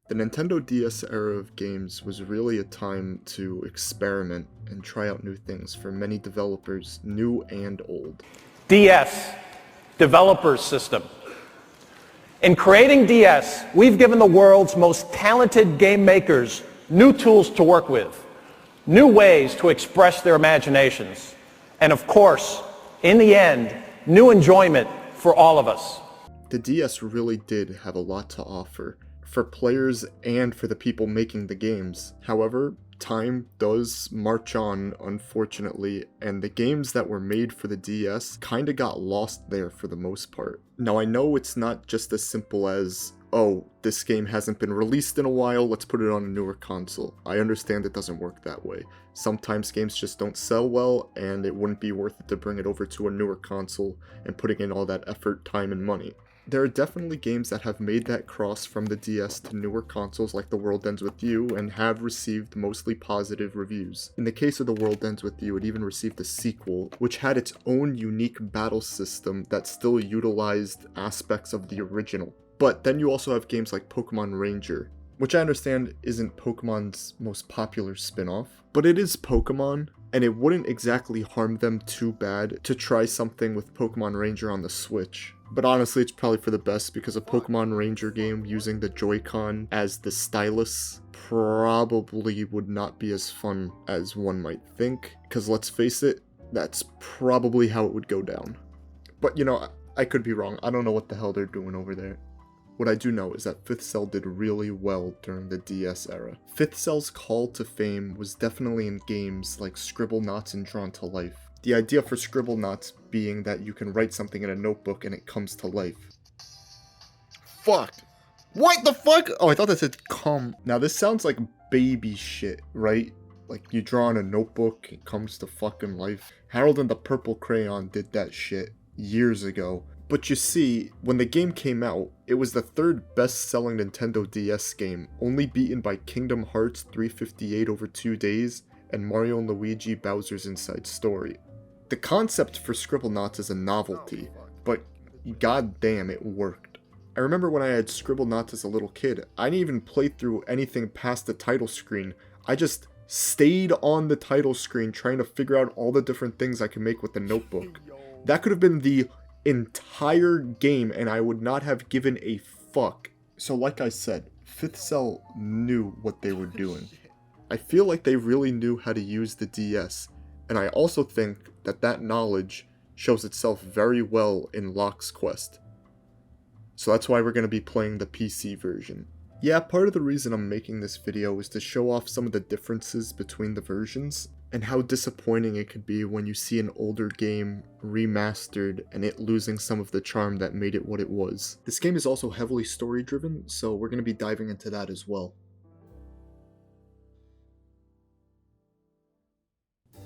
The Nintendo DS era of games was really a time to experiment and try out new things for many developers, new and old. DS, Developers System. In creating DS, we've given the world's most talented game makers new tools to work with, new ways to express their imaginations, and of course, in the end, new enjoyment for all of us. The DS really did have a lot to offer, for players and for the people making the games. However, time does march on, unfortunately, and the games that were made for the DS kinda got lost there for the most part. Now I know it's not just as simple as, oh, this game hasn't been released in a while, let's put it on a newer console. I understand it doesn't work that way. Sometimes games just don't sell well, and it wouldn't be worth it to bring it over to a newer console and putting in all that effort, time, and money. There are definitely games that have made that cross from the DS to newer consoles like The World Ends With You and have received mostly positive reviews. In the case of The World Ends With You, it even received a sequel, which had its own unique battle system that still utilized aspects of the original. But then you also have games like Pokemon Ranger, which I understand isn't Pokemon's most popular spin-off, but it is Pokemon, and it wouldn't exactly harm them too bad to try something with Pokemon Ranger on the Switch. But honestly, it's probably for the best because a Pokemon Ranger game using the Joy-Con as the stylus probably would not be as fun as one might think, because let's face it, that's probably how it would go down. But you know, I could be wrong. I don't know what the hell they're doing over there. What I do know is that 5th Cell did really well during the DS era. 5th Cell's call to fame was definitely in games like Scribblenauts and Drawn to Life. The idea for Scribblenauts being that you can write something in a notebook and it comes to life. Fuck! What the fuck? Oh, I thought that said come. Now this sounds like baby shit, right? Like you draw in a notebook, it comes to fucking life. Harold and the Purple Crayon did that shit years ago. But you see, when the game came out, it was the 3rd best-selling Nintendo DS game, only beaten by Kingdom Hearts 358 over 2 days and Mario & Luigi Bowser's Inside Story. The concept for Scribblenauts is a novelty, but goddamn it worked. I remember when I had Scribblenauts as a little kid, I didn't even play through anything past the title screen. I just stayed on the title screen trying to figure out all the different things I could make with the notebook. That could have been the entire game and I would not have given a fuck. So like I said, 5th Cell knew what they were doing. I feel like they really knew how to use the DS, and I also think that that knowledge shows itself very well in Locke's Quest. So that's why we're going to be playing the PC version. Yeah, part of the reason I'm making this video is to show off some of the differences between the versions, and how disappointing it could be when you see an older game remastered and it losing some of the charm that made it what it was. This game is also heavily story driven, so we're going to be diving into that as well.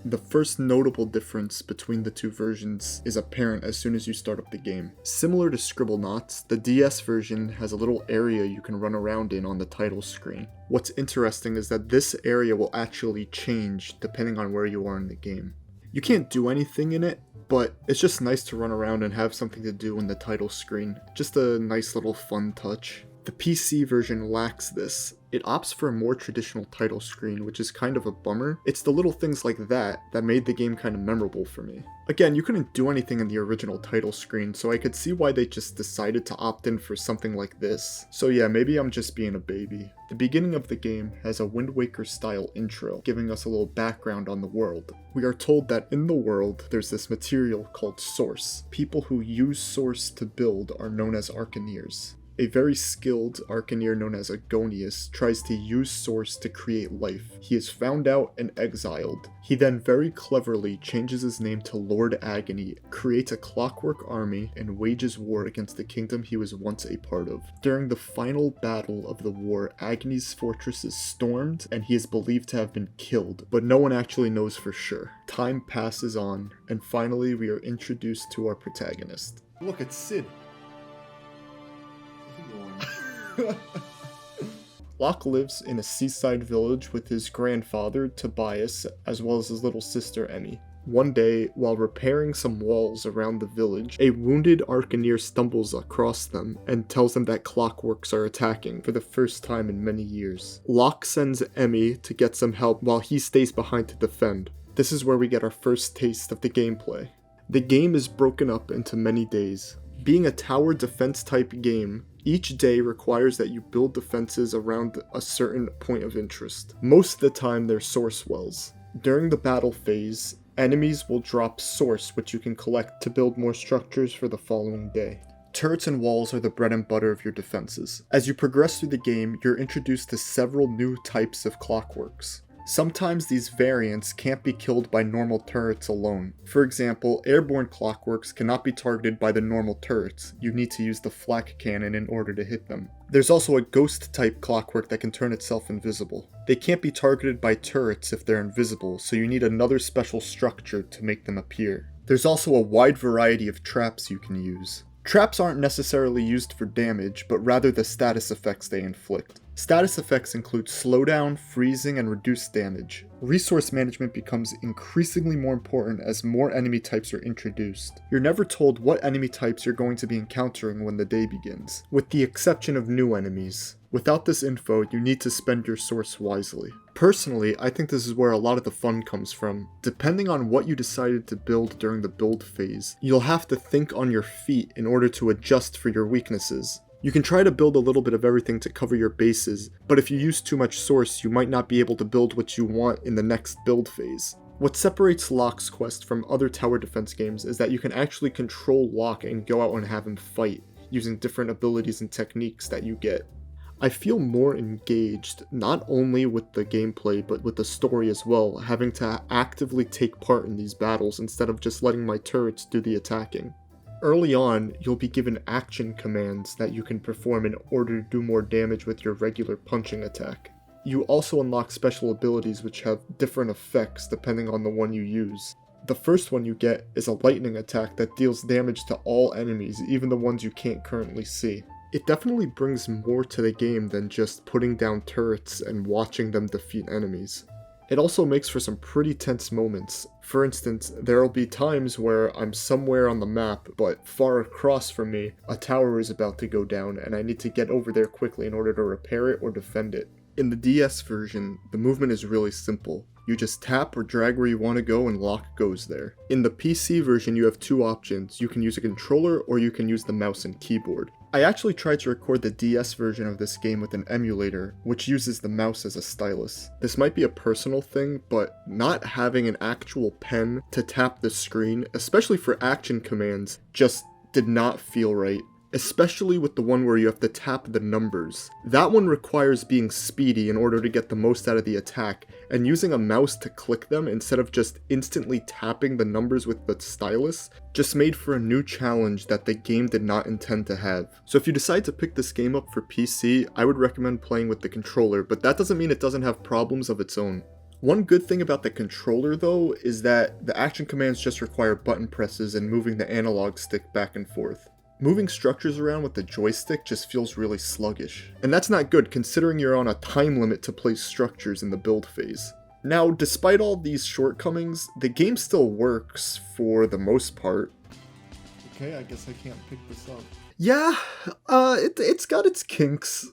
The first notable difference between the two versions is apparent as soon as you start up the game. Similar to Scribblenauts, the DS version has a little area you can run around in on the title screen. What's interesting is that this area will actually change depending on where you are in the game. You can't do anything in it, but it's just nice to run around and have something to do in the title screen. Just a nice little fun touch. The PC version lacks this. It opts for a more traditional title screen, which is kind of a bummer. It's the little things like that that made the game kind of memorable for me. Again, you couldn't do anything in the original title screen, so I could see why they just decided to opt in for something like this. So yeah, maybe I'm just being a baby. The beginning of the game has a Wind Waker style intro, giving us a little background on the world. We are told that in the world, there's this material called Source. People who use Source to build are known as Arcaneers. A very skilled Arcaneer known as Agonius tries to use Source to create life. He is found out and exiled. He then very cleverly changes his name to Lord Agony, creates a clockwork army, and wages war against the kingdom he was once a part of. During the final battle of the war, Agony's fortress is stormed, and he is believed to have been killed, but no one actually knows for sure. Time passes on, and finally we are introduced to our protagonist. Look, it's Sid. Locke lives in a seaside village with his grandfather, Tobias, as well as his little sister, Emmy. One day, while repairing some walls around the village, a wounded Arcaneer stumbles across them and tells them that clockworks are attacking for the first time in many years. Locke sends Emmy to get some help while he stays behind to defend. This is where we get our first taste of the gameplay. The game is broken up into many days. Being a tower defense type game, each day requires that you build defenses around a certain point of interest. Most of the time they're source wells. During the battle phase, enemies will drop source, which you can collect to build more structures for the following day. Turrets and walls are the bread and butter of your defenses. As you progress through the game, you're introduced to several new types of clockworks. Sometimes these variants can't be killed by normal turrets alone. For example, airborne clockworks cannot be targeted by the normal turrets. You need to use the flak cannon in order to hit them. There's also a ghost type clockwork that can turn itself invisible. They can't be targeted by turrets if they're invisible, so you need another special structure to make them appear. There's also a wide variety of traps you can use. Traps aren't necessarily used for damage, but rather the status effects they inflict. Status effects include slowdown, freezing, and reduced damage. Resource management becomes increasingly more important as more enemy types are introduced. You're never told what enemy types you're going to be encountering when the day begins, with the exception of new enemies. Without this info, you need to spend your source wisely. Personally, I think this is where a lot of the fun comes from. Depending on what you decided to build during the build phase, you'll have to think on your feet in order to adjust for your weaknesses. You can try to build a little bit of everything to cover your bases, but if you use too much source, you might not be able to build what you want in the next build phase. What separates Locke's quest from other tower defense games is that you can actually control Locke and go out and have him fight, using different abilities and techniques that you get. I feel more engaged, not only with the gameplay, but with the story as well, having to actively take part in these battles instead of just letting my turrets do the attacking. Early on, you'll be given action commands that you can perform in order to do more damage with your regular punching attack. You also unlock special abilities which have different effects depending on the one you use. The first one you get is a lightning attack that deals damage to all enemies, even the ones you can't currently see. It definitely brings more to the game than just putting down turrets and watching them defeat enemies. It also makes for some pretty tense moments. For instance, there'll be times where I'm somewhere on the map, but far across from me, a tower is about to go down and I need to get over there quickly in order to repair it or defend it. In the DS version, the movement is really simple. You just tap or drag where you want to go and Locke goes there. In the PC version, you have two options. You can use a controller or you can use the mouse and keyboard. I actually tried to record the DS version of this game with an emulator, which uses the mouse as a stylus. This might be a personal thing, but not having an actual pen to tap the screen, especially for action commands, just did not feel right. Especially with the one where you have to tap the numbers. That one requires being speedy in order to get the most out of the attack, and using a mouse to click them instead of just instantly tapping the numbers with the stylus just made for a new challenge that the game did not intend to have. So if you decide to pick this game up for PC, I would recommend playing with the controller, but that doesn't mean it doesn't have problems of its own. One good thing about the controller though is that the action commands just require button presses and moving the analog stick back and forth. Moving structures around with the joystick just feels really sluggish. And that's not good considering you're on a time limit to place structures in the build phase. Now, despite all these shortcomings, the game still works for the most part. Okay, I guess I can't pick this up. Yeah, it's got its kinks.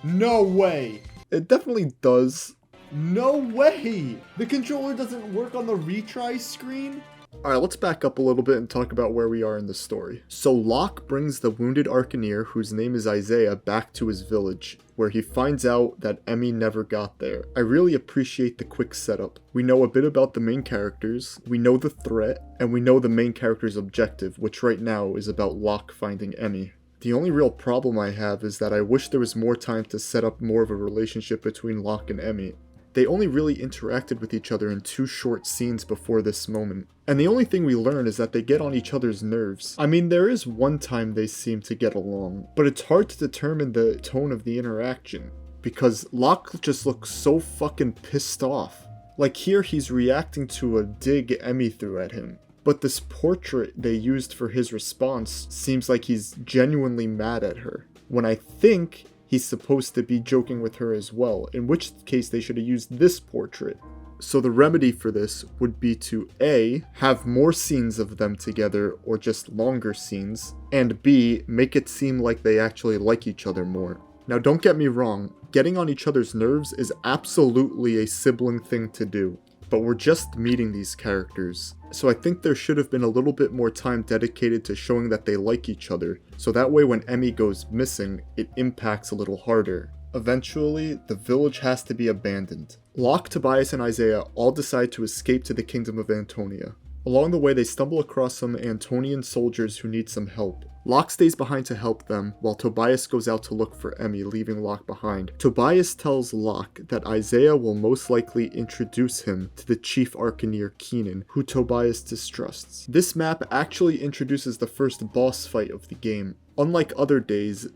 No way! It definitely does. No way! The controller doesn't work on the retry screen? Alright, let's back up a little bit and talk about where we are in the story. So Locke brings the wounded Arcaneer, whose name is Isaiah, back to his village, where he finds out that Emmy never got there. I really appreciate the quick setup. We know a bit about the main characters, we know the threat, and we know the main character's objective, which right now is about Locke finding Emmy. The only real problem I have is that I wish there was more time to set up more of a relationship between Locke and Emmy. They only really interacted with each other in 2 short scenes before this moment. And the only thing we learn is that they get on each other's nerves. I mean, there is one time they seem to get along, but it's hard to determine the tone of the interaction, because Locke just looks so fucking pissed off. Like here he's reacting to a dig Emmy threw at him, but this portrait they used for his response seems like he's genuinely mad at her, when I think he's supposed to be joking with her as well, in which case they should have used this portrait. So the remedy for this would be to A, have more scenes of them together or just longer scenes, and B, make it seem like they actually like each other more. Now don't get me wrong, getting on each other's nerves is absolutely a sibling thing to do, but we're just meeting these characters, so I think there should have been a little bit more time dedicated to showing that they like each other, so that way when Emmy goes missing, it impacts a little harder. Eventually, the village has to be abandoned. Locke, Tobias, and Isaiah all decide to escape to the kingdom of Antonia. Along the way, they stumble across some Antonian soldiers who need some help. Locke stays behind to help them, while Tobias goes out to look for Emmy, leaving Locke behind. Tobias tells Locke that Isaiah will most likely introduce him to the chief Arcaneer Keenan, who Tobias distrusts. This map actually introduces the first boss fight of the game. Unlike other days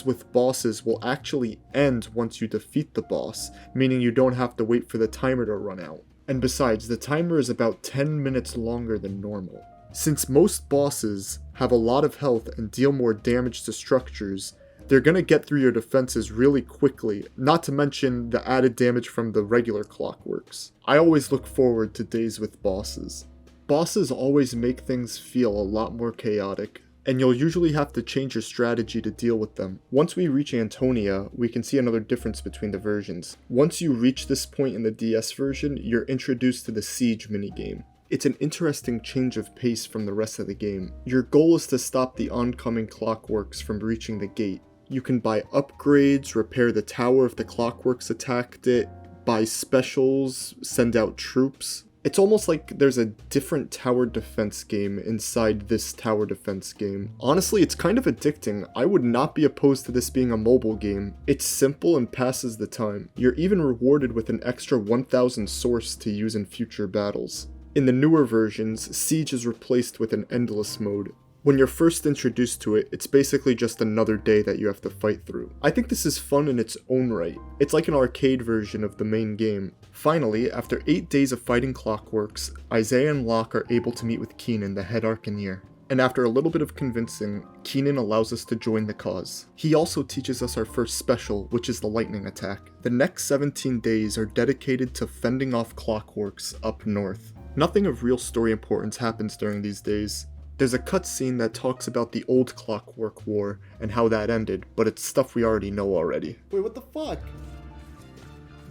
with bosses will actually end once you defeat the boss, meaning you don't have to wait for the timer to run out. And besides, the timer is about 10 minutes longer than normal. Since most bosses have a lot of health and deal more damage to structures, they're gonna get through your defenses really quickly, not to mention the added damage from the regular clockworks. I always look forward to days with bosses. Bosses always make things feel a lot more chaotic, and you'll usually have to change your strategy to deal with them. Once we reach Antonia, we can see another difference between the versions. Once you reach this point in the DS version, you're introduced to the Siege minigame. It's an interesting change of pace from the rest of the game. Your goal is to stop the oncoming clockworks from reaching the gate. You can buy upgrades, repair the tower if the clockworks attacked it, buy specials, send out troops. It's almost like there's a different tower defense game inside this tower defense game. Honestly, it's kind of addicting. I would not be opposed to this being a mobile game. It's simple and passes the time. You're even rewarded with an extra 1000 source to use in future battles. In the newer versions, Siege is replaced with an endless mode. When you're first introduced to it, it's basically just another day that you have to fight through. I think this is fun in its own right. It's like an arcade version of the main game. Finally, after 8 days of fighting clockworks, Isaiah and Locke are able to meet with Keenan, the head Arcaneer. And after a little bit of convincing, Keenan allows us to join the cause. He also teaches us our first special, which is the lightning attack. The next 17 days are dedicated to fending off clockworks up north. Nothing of real story importance happens during these days. There's a cutscene that talks about the old Clockwork War and how that ended, but it's stuff we already know already. Wait, what the fuck?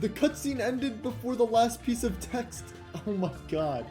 The cutscene ended before the last piece of text. Oh my god.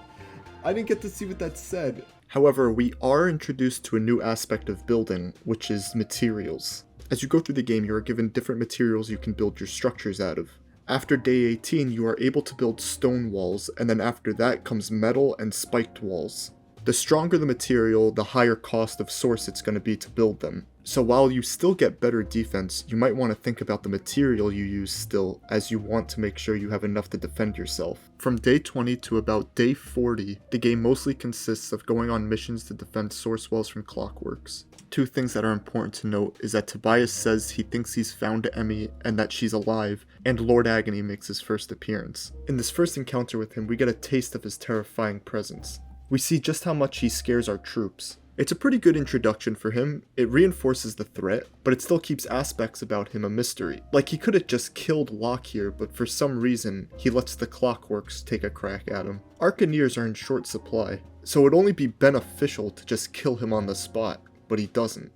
I didn't get to see what that said. However, we are introduced to a new aspect of building, which is materials. As you go through the game, you are given different materials you can build your structures out of. After day 18, you are able to build stone walls, and then after that comes metal and spiked walls. The stronger the material, the higher cost of source it's going to be to build them. So while you still get better defense, you might want to think about the material you use still, as you want to make sure you have enough to defend yourself. From day 20 to about day 40, the game mostly consists of going on missions to defend source wells from clockworks. Two things that are important to note is that Tobias says he thinks he's found Emmy and that she's alive, and Lord Agony makes his first appearance. In this first encounter with him, we get a taste of his terrifying presence. We see just how much he scares our troops. It's a pretty good introduction for him, it reinforces the threat, but it still keeps aspects about him a mystery. Like he could have just killed Locke here, but for some reason, he lets the clockworks take a crack at him. Arcaneers are in short supply, so it would only be beneficial to just kill him on the spot, but he doesn't.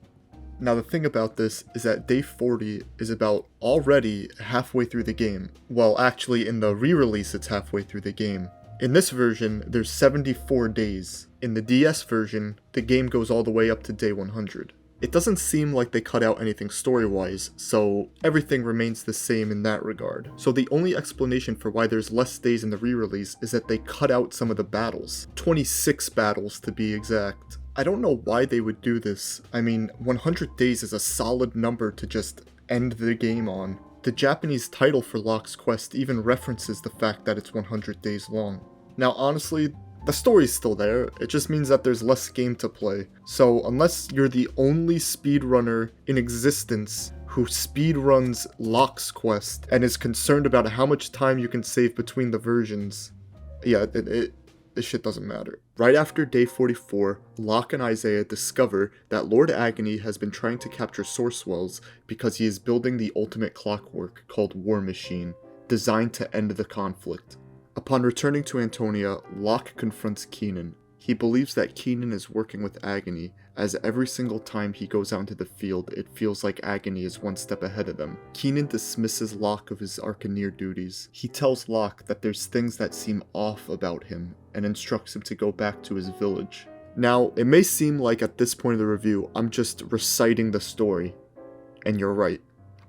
Now the thing about this is that day 40 is about already halfway through the game. Well, actually in the re-release it's halfway through the game. In this version, there's 74 days. In the DS version, the game goes all the way up to day 100. It doesn't seem like they cut out anything story-wise, so everything remains the same in that regard. So the only explanation for why there's less days in the re-release is that they cut out some of the battles. 26 battles to be exact. I don't know why they would do this. I mean, 100 days is a solid number to just end the game on. The Japanese title for Locke's quest even references the fact that it's 100 days long. Now honestly, the story's still there, it just means that there's less game to play. So unless you're the only speedrunner in existence who speedruns Locke's quest and is concerned about how much time you can save between the versions, yeah, this shit doesn't matter. Right after day 44, Locke and Isaiah discover that Lord Agony has been trying to capture source wells because he is building the ultimate clockwork called War Machine, designed to end the conflict. Upon returning to Antonia, Locke confronts Keenan. He believes that Keenan is working with Agony, as every single time he goes out into the field, it feels like Agony is one step ahead of them. Keenan dismisses Locke of his Arcaneer duties. He tells Locke that there's things that seem off about him, and instructs him to go back to his village. Now, it may seem like at this point of the review, I'm just reciting the story. And you're right.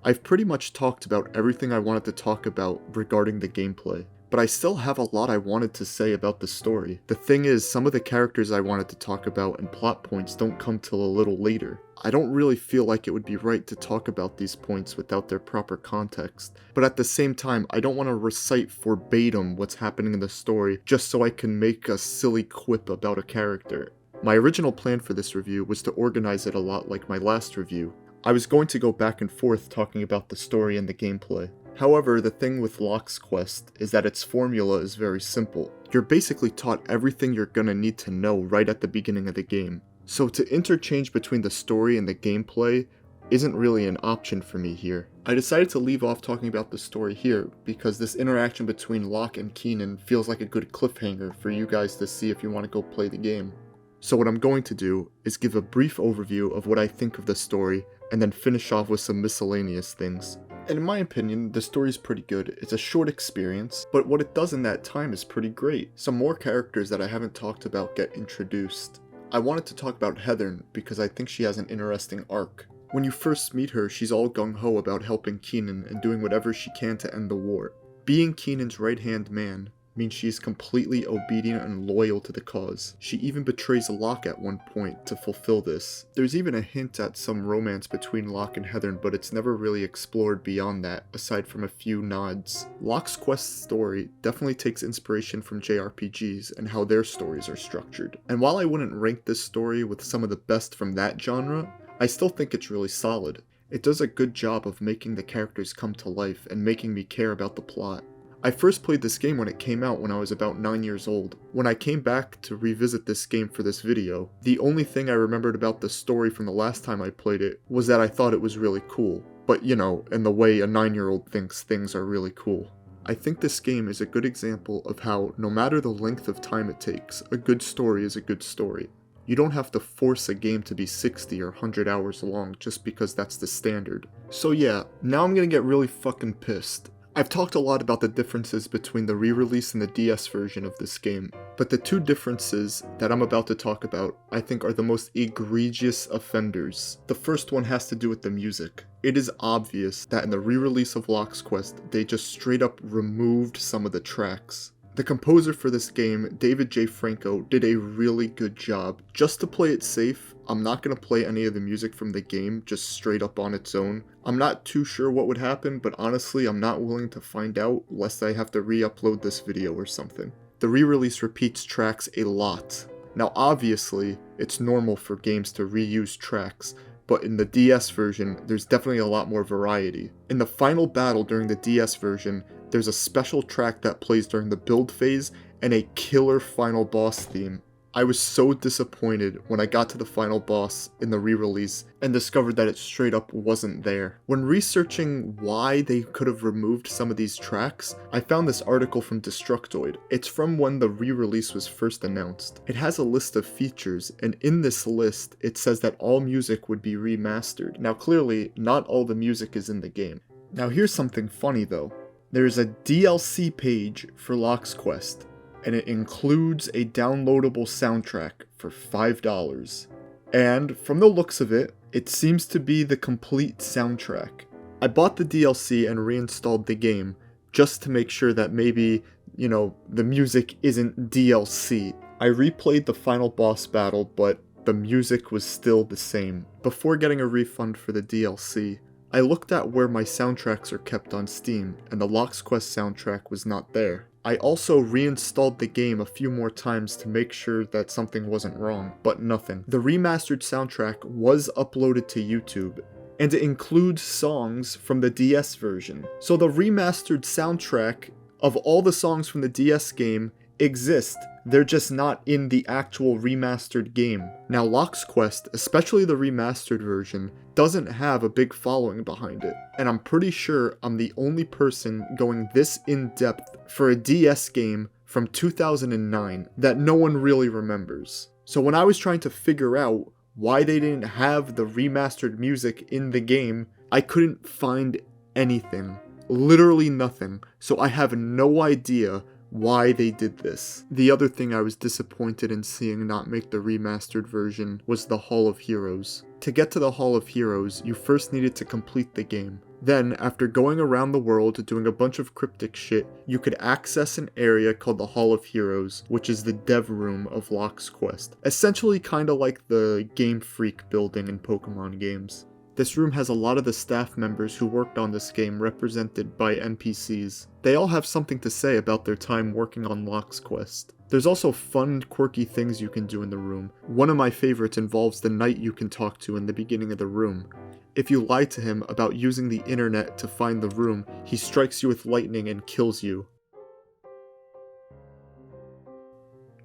I've pretty much talked about everything I wanted to talk about regarding the gameplay. But I still have a lot I wanted to say about the story. The thing is, some of the characters I wanted to talk about and plot points don't come till a little later. I don't really feel like it would be right to talk about these points without their proper context. But at the same time, I don't want to recite verbatim what's happening in the story just so I can make a silly quip about a character. My original plan for this review was to organize it a lot like my last review. I was going to go back and forth talking about the story and the gameplay. However, the thing with Locke's quest is that its formula is very simple. You're basically taught everything you're gonna need to know right at the beginning of the game. So to interchange between the story and the gameplay isn't really an option for me here. I decided to leave off talking about the story here because this interaction between Locke and Keenan feels like a good cliffhanger for you guys to see if you want to go play the game. So what I'm going to do is give a brief overview of what I think of the story and then finish off with some miscellaneous things. And in my opinion, the story's pretty good. It's a short experience, but what it does in that time is pretty great. Some more characters that I haven't talked about get introduced. I wanted to talk about Heather because I think she has an interesting arc. When you first meet her, she's all gung-ho about helping Keenan and doing whatever she can to end the war. Being Keenan's right-hand man means she is completely obedient and loyal to the cause. She even betrays Locke at one point to fulfill this. There's even a hint at some romance between Locke and Heather, but it's never really explored beyond that, aside from a few nods. Locke's quest story definitely takes inspiration from JRPGs and how their stories are structured. And while I wouldn't rank this story with some of the best from that genre, I still think it's really solid. It does a good job of making the characters come to life and making me care about the plot. I first played this game when it came out when I was about 9 years old. When I came back to revisit this game for this video, the only thing I remembered about the story from the last time I played it was that I thought it was really cool. But you know, in the way a 9-year-old thinks things are really cool. I think this game is a good example of how, no matter the length of time it takes, a good story is a good story. You don't have to force a game to be 60 or 100 hours long just because that's the standard. So yeah, now I'm gonna get really fucking pissed. I've talked a lot about the differences between the re-release and the DS version of this game, but the two differences that I'm about to talk about I think are the most egregious offenders. The first one has to do with the music. It is obvious that in the re-release of Locke's Quest, they just straight up removed some of the tracks. The composer for this game, David J. Franco, did a really good job. Just to play it safe, I'm not going to play any of the music from the game just straight up on its own. I'm not too sure what would happen, but honestly I'm not willing to find out lest I have to re-upload this video or something. The re-release repeats tracks a lot. Now obviously, it's normal for games to reuse tracks, but in the DS version, there's definitely a lot more variety. In the final battle during the DS version, there's a special track that plays during the build phase and a killer final boss theme. I was so disappointed when I got to the final boss in the re-release and discovered that it straight up wasn't there. When researching why they could have removed some of these tracks, I found this article from Destructoid. It's from when the re-release was first announced. It has a list of features, and in this list, it says that all music would be remastered. Now clearly, not all the music is in the game. Now here's something funny though. There's a DLC page for Locke's Quest, and it includes a downloadable soundtrack for $5. And from the looks of it, it seems to be the complete soundtrack. I bought the DLC and reinstalled the game just to make sure that maybe, the music isn't DLC. I replayed the final boss battle, but the music was still the same. Before getting a refund for the DLC, I looked at where my soundtracks are kept on Steam, and the Locke's Quest soundtrack was not there. I also reinstalled the game a few more times to make sure that something wasn't wrong, but nothing. The remastered soundtrack was uploaded to YouTube, and it includes songs from the DS version. So the remastered soundtrack of all the songs from the DS game exist. They're just not in the actual remastered game. Now, Lock's Quest, especially the remastered version, doesn't have a big following behind it, and I'm pretty sure I'm the only person going this in-depth for a DS game from 2009 that no one really remembers. So when I was trying to figure out why they didn't have the remastered music in the game, I couldn't find anything. Literally nothing. So I have no idea why they did this. The other thing I was disappointed in seeing not make the remastered version was the Hall of Heroes. To get to the Hall of Heroes, you first needed to complete the game. Then, after going around the world doing a bunch of cryptic shit, you could access an area called the Hall of Heroes, which is the dev room of Lock's Quest. Essentially kinda like the Game Freak building in Pokemon games. This room has a lot of the staff members who worked on this game represented by NPCs. They all have something to say about their time working on Lock's Quest. There's also fun, quirky things you can do in the room. One of my favorites involves the knight you can talk to in the beginning of the room. If you lie to him about using the internet to find the room, he strikes you with lightning and kills you.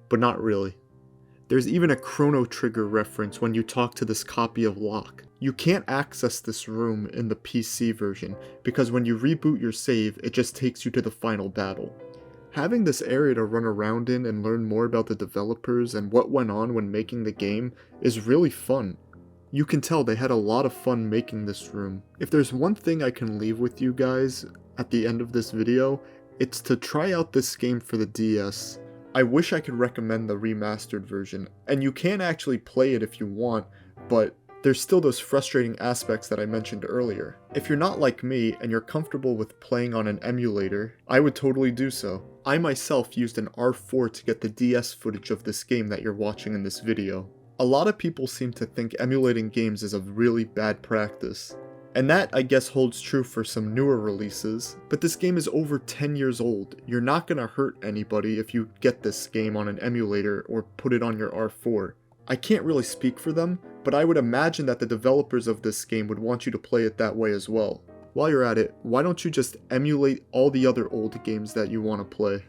But not really. There's even a Chrono Trigger reference when you talk to this copy of Locke. You can't access this room in the PC version, because when you reboot your save, it just takes you to the final battle. Having this area to run around in and learn more about the developers and what went on when making the game is really fun. You can tell they had a lot of fun making this room. If there's one thing I can leave with you guys at the end of this video, it's to try out this game for the DS. I wish I could recommend the remastered version, and you can actually play it if you want, but there's still those frustrating aspects that I mentioned earlier. If you're not like me and you're comfortable with playing on an emulator, I would totally do so. I myself used an R4 to get the DS footage of this game that you're watching in this video. A lot of people seem to think emulating games is a really bad practice. And that, I guess, holds true for some newer releases, but this game is over 10 years old. You're not gonna hurt anybody if you get this game on an emulator or put it on your R4. I can't really speak for them, but I would imagine that the developers of this game would want you to play it that way as well. While you're at it, why don't you just emulate all the other old games that you want to play?